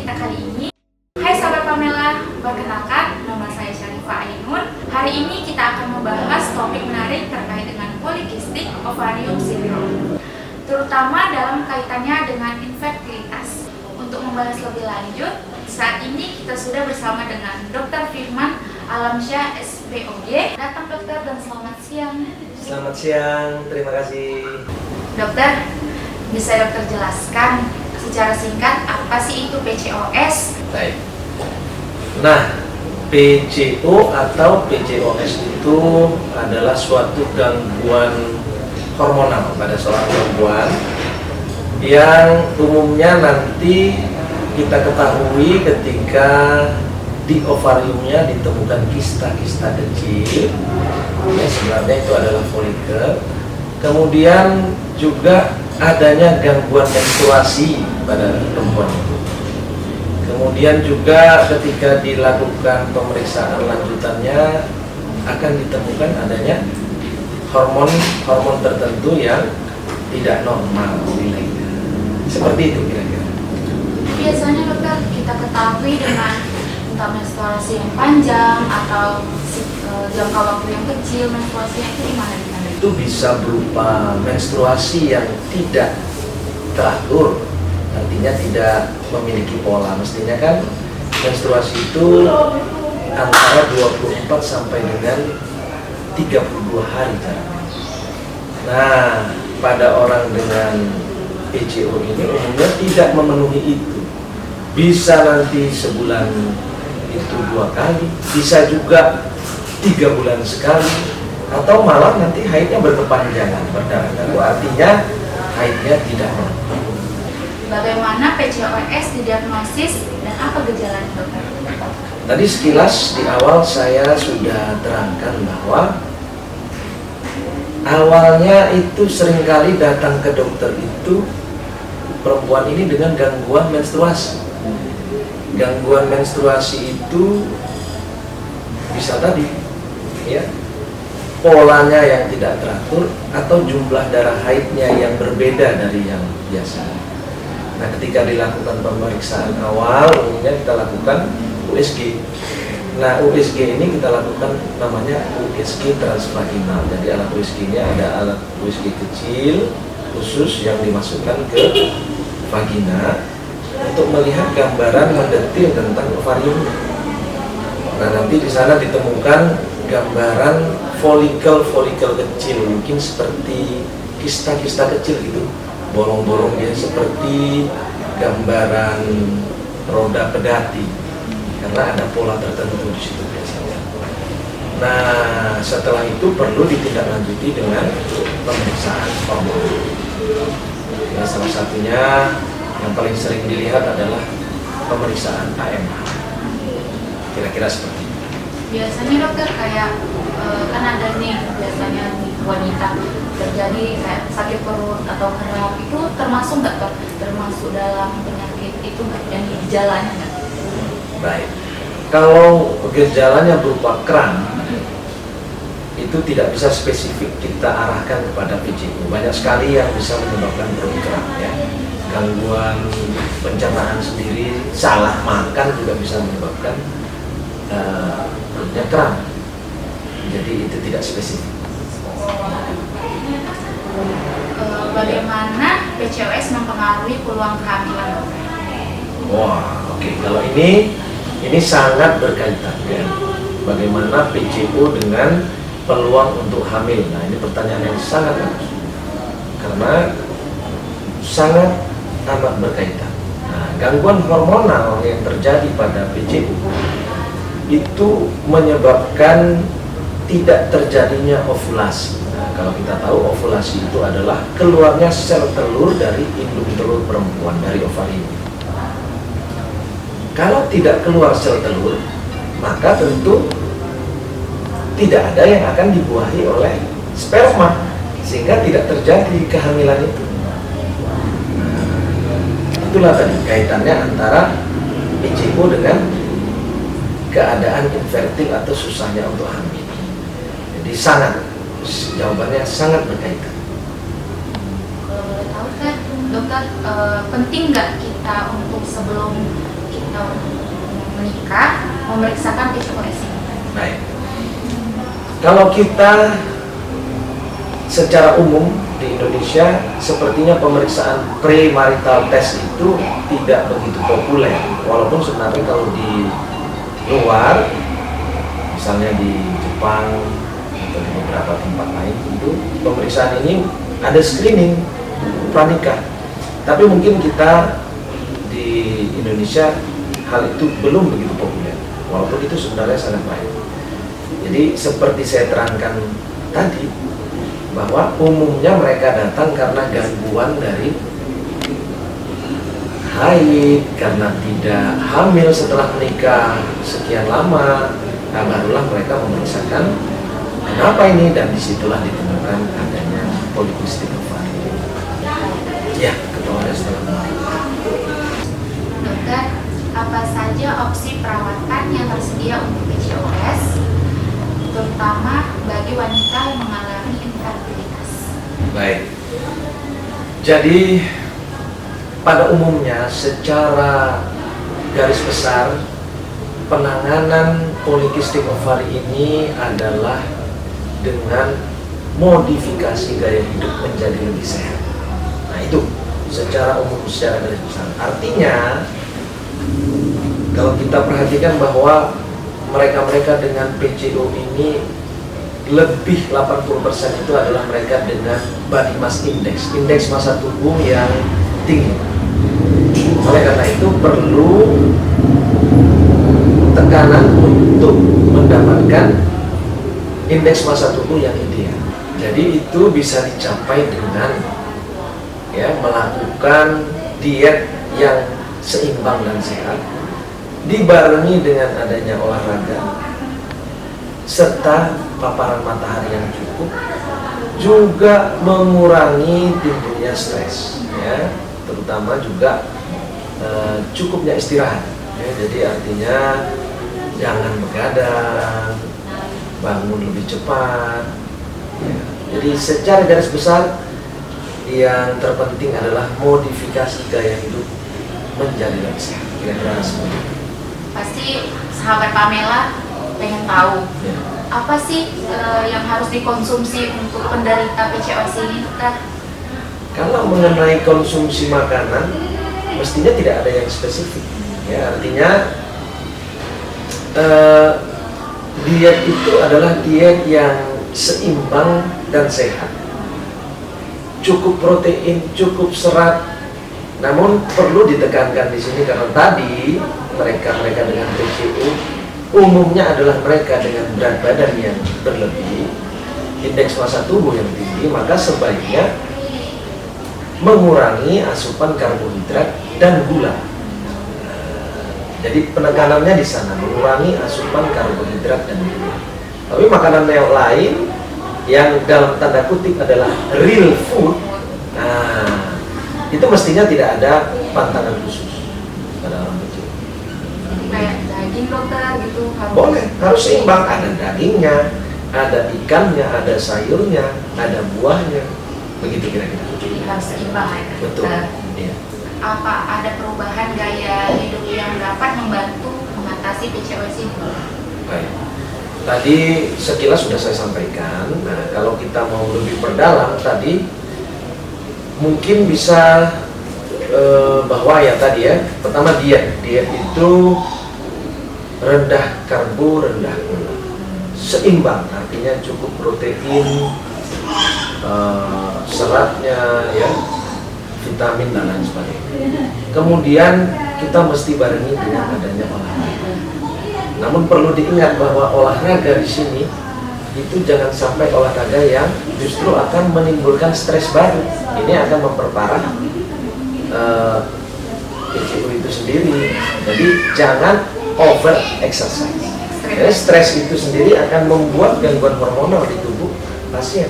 kita kali ini. Hai sahabat Pamela, perkenalkan nama saya Syarifah Ainun. Hari ini kita akan membahas topik menarik terkait dengan polikistik ovarium syndrome, terutama dalam kaitannya dengan infertilitas. Untuk membahas lebih lanjut, saat ini kita sudah bersama dengan Dr. Firman Alamsyah, SPOG. Datang dokter dan selamat siang. Selamat siang, terima kasih. Dokter, bisa dokter jelaskan secara singkat apa sih itu PCOS? Baik. Nah, PCO atau PCOS itu adalah suatu gangguan hormonal pada seorang perempuan yang umumnya nanti kita ketahui ketika di ovariumnya ditemukan kista-kista kecil, ya, sebenarnya itu adalah folikel. Kemudian juga adanya gangguan menstruasi pada perempuan itu. Kemudian juga ketika dilakukan pemeriksaan lanjutannya akan ditemukan adanya hormon tertentu yang tidak normal nilainya. Seperti itu kira-kira. Biasanya dokter kita ketahui dengan entah menstruasi yang panjang atau jangka waktu yang kecil, menstruasinya itu di mana? Itu bisa berupa menstruasi yang tidak teratur, artinya tidak memiliki pola. Mestinya kan menstruasi itu antara 24 sampai dengan 32 hari jaraknya. Nah, pada orang dengan PCO ini umumnya tidak memenuhi itu. Bisa nanti sebulan itu 2 kali, bisa juga 3 bulan sekali, atau malah nanti haidnya berkepanjangan, berdarah-darah. Artinya haidnya tidak normal. Bagaimana PCOS didiagnosis dan apa gejalanya dokter? Tadi sekilas di awal saya sudah terangkan bahwa awalnya itu seringkali datang ke dokter itu perempuan ini dengan gangguan menstruasi. Gangguan menstruasi itu bisa tadi, ya, polanya yang tidak teratur atau jumlah darah haidnya yang berbeda dari yang biasa. Nah, ketika dilakukan pemeriksaan awal, umumnya kita lakukan USG. Nah, USG ini kita lakukan namanya USG transvaginal. Jadi alat USG ini ada alat USG kecil khusus yang dimasukkan ke vagina untuk melihat gambaran mendetil tentang ovarium. Nah, nanti di sana ditemukan gambaran folikel kecil, mungkin seperti kista-kista kecil gitu, bolong-bolongnya seperti gambaran roda pedati, karena ada pola tertentu di situ biasanya. Nah, setelah itu perlu ditindaklanjuti dengan pemeriksaan hormon. Nah, salah satunya yang paling sering dilihat adalah pemeriksaan AMH. Kira-kira seperti itu. Biasanya dokter kayak kan ada nih biasanya di wanita terjadi kayak sakit perut atau kram, itu termasuk nggak dok? Termasuk dalam penyakit itu nggak, yang gejalanya nggak? Baik, kalau gejalanya berupa kram itu tidak bisa spesifik kita arahkan kepada PCO. Banyak sekali yang bisa menyebabkan perut kram, ya. Gangguan pencernaan sendiri, salah makan juga bisa menyebabkan perutnya kram. Jadi itu tidak spesifik. Bagaimana PCOS mempengaruhi peluang kehamilan? Wah, oke. Kalau ini sangat berkaitan, ya. Bagaimana PCO dengan peluang untuk hamil? Nah, ini pertanyaan yang sangat bagus karena sangat amat berkaitan. Nah, gangguan hormonal yang terjadi pada PCO itu menyebabkan tidak terjadinya ovulasi. Nah, kalau kita tahu ovulasi itu adalah keluarnya sel telur dari induk telur perempuan dari ovarium. Kalau tidak keluar sel telur, maka tentu tidak ada yang akan dibuahi oleh sperma, sehingga tidak terjadi kehamilan itu. Itulah tadi kaitannya antara PCO dengan keadaan infertil atau susahnya untuk hamil. Jadi jawabannya sangat berkaitan. Kalau boleh tahu kan dokter, penting nggak kita untuk sebelum kita menikah memeriksakan PCOS ini? Baik. Kalau kita secara umum di Indonesia, sepertinya pemeriksaan premarital test itu tidak begitu populer. Walaupun sebenarnya kalau di luar, misalnya di Jepang atau di beberapa tempat lain, itu pemeriksaan ini ada screening pranikah. Tapi mungkin kita di Indonesia hal itu belum begitu populer, walaupun itu sebenarnya sangat baik. Jadi seperti saya terangkan tadi, bahwa umumnya mereka datang karena gangguan dari haid, karena tidak hamil setelah menikah sekian lama. Nah, barulah mereka memeriksakan kenapa ini, dan disitulah ditemukan adanya polikistik ovarium. Ya, ketahuan setelah. Dokter, apa saja opsi perawatan yang tersedia untuk PCOS, terutama bagi wanita yang mengalami infertilitas? Baik. Jadi pada umumnya secara garis besar penanganan polikistik ovari ini adalah dengan modifikasi gaya hidup menjadi lebih sehat. Nah, itu secara umum, secara garis besar. Artinya kalau kita perhatikan bahwa mereka-mereka dengan PCO ini lebih 80% itu adalah mereka dengan body mass index, indeks massa tubuh yang tinggi. Oleh karena itu perlu tekanan untuk mendapatkan indeks massa tubuh yang ideal. Jadi itu bisa dicapai dengan melakukan diet yang seimbang dan sehat, dibarengi dengan adanya olahraga serta paparan matahari yang cukup, juga mengurangi timbulnya stres, terutama juga cukupnya istirahat. Jadi artinya jangan begadang, bangun lebih cepat. Jadi secara garis besar yang terpenting adalah modifikasi gaya hidup menjadi lebih sehat. Kira-kira seperti itu. Pasti sahabat Pamela pengen tahu apa sih yang harus dikonsumsi untuk penderita PCOS ini, dokter? Kalau mengenai konsumsi makanan, mestinya tidak ada yang spesifik. Artinya diet itu adalah diet yang seimbang dan sehat. Cukup protein, cukup serat. Namun perlu ditekankan di sini karena tadi mereka dengan PCO umumnya adalah mereka dengan berat badan yang berlebih, indeks massa tubuh yang tinggi, maka sebaiknya mengurangi asupan karbohidrat dan gula. Jadi penekanannya di sana, mengurangi asupan karbohidrat dan gula. Tapi makanan yang lain yang dalam tanda kutip adalah real food, nah itu mestinya tidak ada pantangan khusus pada orang kecil. Kayak daging, dokter, gitu harus? Boleh, harus seimbang. Ada dagingnya, ada ikannya, ada sayurnya, ada buahnya, begitu kira-kira. Jadi harus seimbang ya, Betul. dokter? Iya. Apa ada perubahan gaya hidup yang dapat membantu mengatasi PCOS ini? Baik. Tadi sekilas sudah saya sampaikan. Nah, kalau kita mau lebih perdalam tadi, mungkin bisa bahwa tadi pertama diet itu rendah karbo, rendah gula, seimbang, artinya cukup protein, seratnya, vitamin dan lain sebagainya. Kemudian kita mesti barengi dengan adanya olahraga. Namun perlu diingat bahwa olahraga di sini itu jangan sampai olahraga yang justru akan menimbulkan stres baru. Ini akan memperparah PCO itu sendiri. Jadi jangan over exercise. Stres itu sendiri akan membuat gangguan hormonal di tubuh pasien.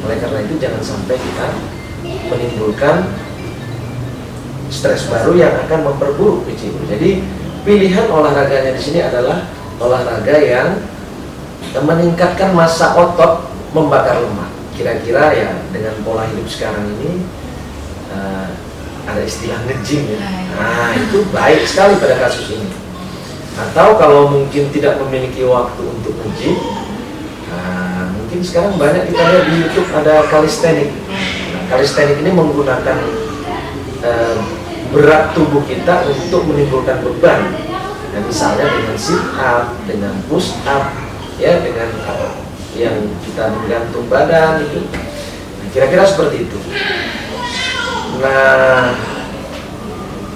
Oleh karena itu jangan sampai kita menimbulkan stres baru yang akan memperburuk PCO. Jadi pilihan olahraganya di sini adalah olahraga yang meningkatkan massa otot, membakar lemak. Kira-kira dengan pola hidup sekarang ini ada istilah nge-gym ya. Nah, itu baik sekali pada kasus ini. Atau kalau mungkin tidak memiliki waktu untuk nge-gym, nah, mungkin sekarang banyak kita lihat di YouTube ada calisthenics. Nah, calisthenics ini menggunakan berat tubuh kita untuk menimbulkan beban. Nah, misalnya dengan sit up, dengan push up, ya, dengan yang kita menggantung badan itu. Nah, kira-kira seperti itu. Nah,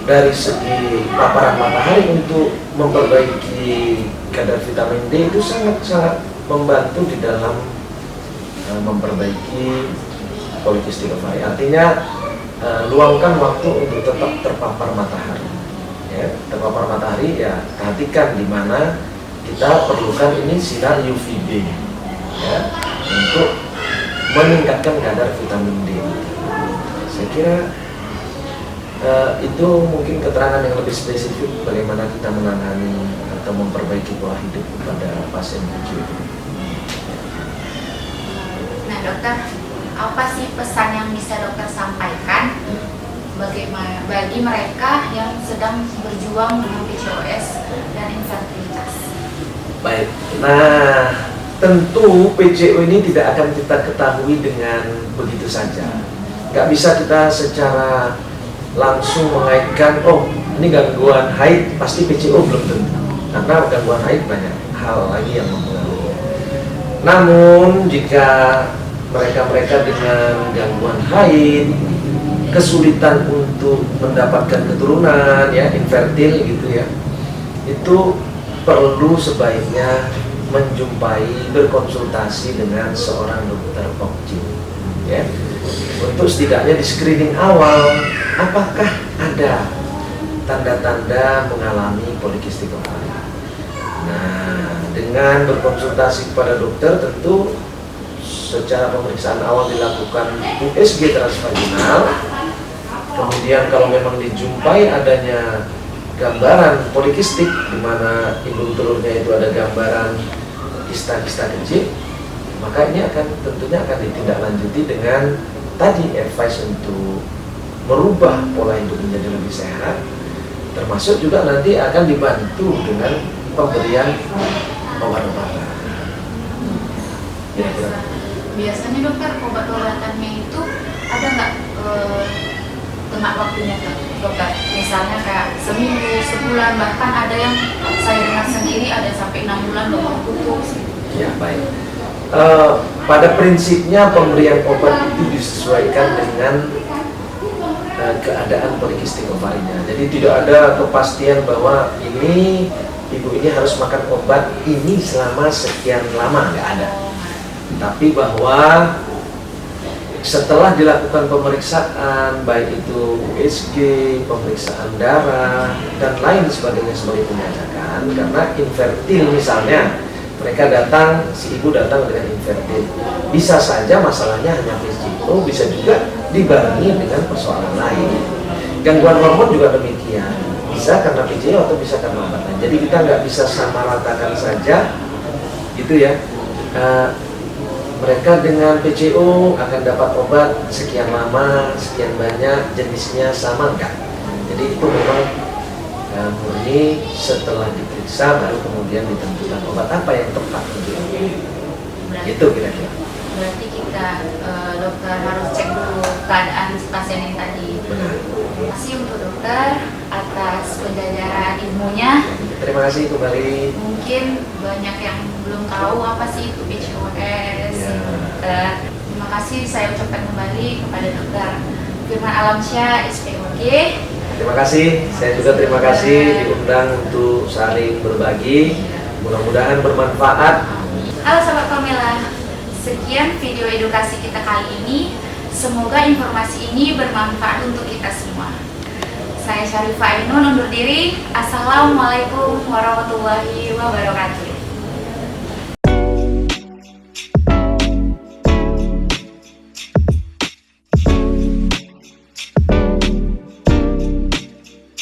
dari segi paparan matahari untuk memperbaiki kadar vitamin D itu sangat-sangat membantu di dalam memperbaiki polikistik ovari. Artinya luangkan waktu untuk tetap terpapar matahari. Ya, terpapar matahari ya, perhatikan di mana kita perlukan ini sinar UVB ya, untuk meningkatkan kadar vitamin D. Saya kira itu mungkin keterangan yang lebih spesifik bagaimana kita menangani atau memperbaiki pola hidup pada pasien PCO. Nah dokter, apa sih pesan yang bisa dokter sampaikan bagi mereka yang sedang berjuang dengan PCOS dan infertilitas? Baik, nah tentu PCO ini tidak akan kita ketahui dengan begitu saja. Gak bisa kita secara langsung mengaitkan, oh ini gangguan haid pasti PCO, belum tentu. Karena gangguan haid banyak hal lagi yang mempengaruhi. Namun jika mereka-mereka dengan gangguan haid kesulitan untuk mendapatkan keturunan, ya, infertil gitu ya, itu perlu sebaiknya menjumpai, berkonsultasi dengan seorang dokter OB-GYN, ya, untuk setidaknya di screening awal apakah ada tanda-tanda mengalami polikistik ovari. Nah, dengan berkonsultasi kepada dokter tentu secara pemeriksaan awal dilakukan USG transvaginal. Kemudian kalau memang dijumpai adanya gambaran polikistik di mana indung telurnya itu ada gambaran kista-kista kecil, maka ini tentunya akan ditindaklanjuti dengan tadi advice untuk merubah pola hidup menjadi lebih sehat, termasuk juga nanti akan dibantu dengan pemberian obat-obatan. Biasanya dokter, obat-obatannya itu ada nggak tengah waktunya dokter? Misalnya kayak seminggu, sebulan, bahkan ada yang saya dengar sendiri ada sampai 6 bulan dokter putus. Ya, baik. Pada prinsipnya pemberian obat itu disesuaikan dengan keadaan polikistik ovarinya. Jadi tidak ada kepastian bahwa ini ibu ini harus makan obat ini selama sekian lama, nggak ada. Tapi bahwa setelah dilakukan pemeriksaan, baik itu USG, pemeriksaan darah, dan lain sebagainya sebagai penyajakan, karena infertil misalnya, mereka datang, si ibu datang dengan infertil, bisa saja masalahnya hanya PCO, bisa juga dibarengi dengan persoalan lain. Gangguan hormon juga demikian, bisa karena PCO atau bisa karena obat lain. Jadi kita nggak bisa sama ratakan saja, gitu ya. Mereka dengan PCO akan dapat obat sekian lama, sekian banyak, jenisnya sama enggak. Jadi itu memang murni setelah diperiksa baru kemudian ditentukan obat apa yang tepat untuk itu kira-kira. Berarti kita dokter harus cek dulu keadaan pasien yang tadi. Benar. Terima kasih untuk dokter atas penjajaran ilmunya. Terima kasih kembali. Mungkin banyak yang belum tahu apa sih itu PCOS. Ya. Terima kasih saya ucapkan kembali kepada dokter Firman Alamsyah, SPOG. Terima kasih, saya juga terima kasih diundang untuk saling berbagi. Mudah-mudahan bermanfaat. Halo sahabat Pamela, sekian video edukasi kita kali ini. Semoga informasi ini bermanfaat untuk kita semua. Saya Syarifah Ainun undur diri. Assalamualaikum warahmatullahi wabarakatuh.